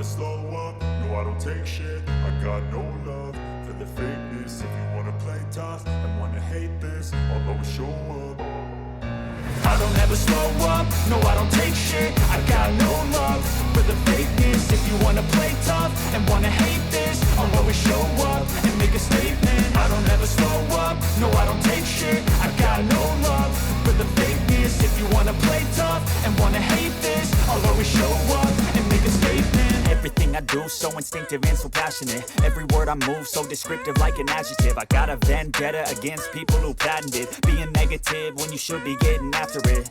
never slow up, no I don't take shit. I got no love for the fakeness. If you wanna play tough and wanna hate this, I'll always show up. I don't ever slow up, no I don't take shit. I got no love for the fakeness. If you wanna play tough and wanna hate this, I'll always show up and make a statement. I don't ever slow up, no I don't take shit. I got no love for the fakeness. If you wanna play tough and wanna hate this, I'll always show up and make a statement. Everything I do so instinctive and so passionate. Every word I move so descriptive like an adjective. I got a vendetta against people who patented being negative when you should be getting after it.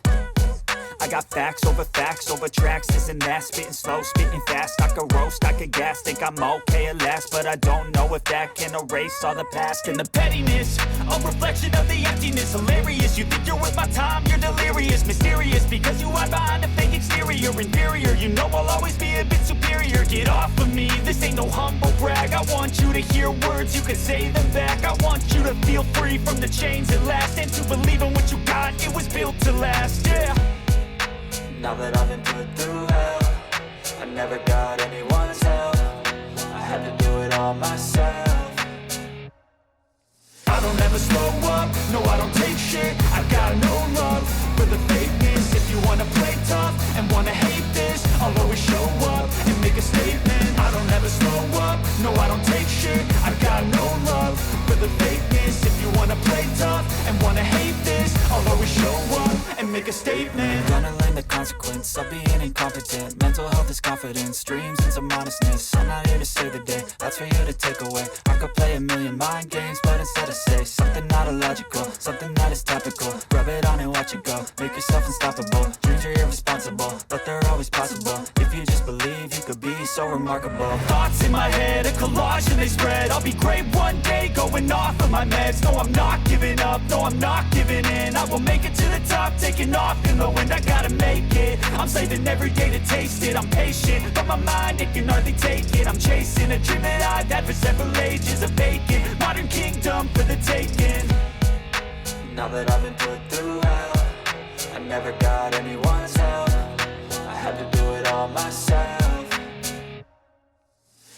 I got facts over tracks, this and that. Spitting slow, spitting fast. I could roast, I could gas. Think I'm okay at last, but I don't know if that can erase all the past. And the pettiness, a reflection of the emptiness. Hilarious, you think you're worth my time, you're delirious. Mysterious, because you hide behind a fake exterior. Inferior, you know I'll always be a bit superior. Get off of me, this ain't no humble brag. I want you to hear words, you can say them back. I want you to feel free from the chains that last, and to believe in what you got, it was built to last, yeah. Now that I've been put through hell, I never got anyone's help. I had to do it all myself. I don't ever slow up, no I don't take shit. I got no love for the fakeness. If you wanna play tough and wanna hate this, I'll always show up and make a statement. I don't ever slow up, no I don't take shit. I got no love for the fakeness. If you wanna play tough and wanna hate this, I'll always show up and make a statement. Gonna learn the consequence of being incompetent. Mental health is confidence, dreams and some modestness. I'm not here to save the day, that's for you to take away. I could play a million mind games, but instead I say something not illogical, something that is topical. Rub it on and watch it go, make yourself unstoppable. Dreams are irresponsible, but they're always possible. If you just believe, you could be so remarkable. Thoughts in my head, a collage and they spread. I'll be great one day, going off of my meds. No, I'm not giving up, no, I'm not giving in. I will make it to the top, taking off in the wind. I gotta make it, I'm saving every day to taste it. I'm patient, but my mind, it can hardly take it. I'm chasing a dream that I've had for several ages. A vacant, modern kingdom for the taking. Now that I've been put through hell, I never got anyone's help. I had to do it all myself.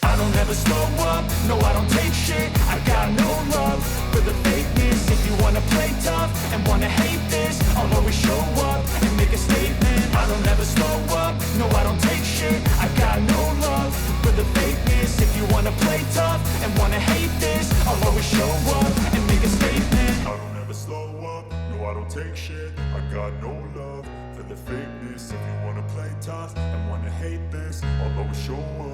I don't ever slow up, no I don't take shit. I got no love for the fakeness. If you wanna play tough and wanna hate this, I'll always show up and make a statement. I don't ever slow up, no I don't take shit. I got no love for the fakeness. If you wanna play tough and wanna hate this, I'll always show up and make a statement. I don't ever slow up, no I don't take shit. I got no love for the fakeness. If you wanna play tough and wanna hate this, I'll always show up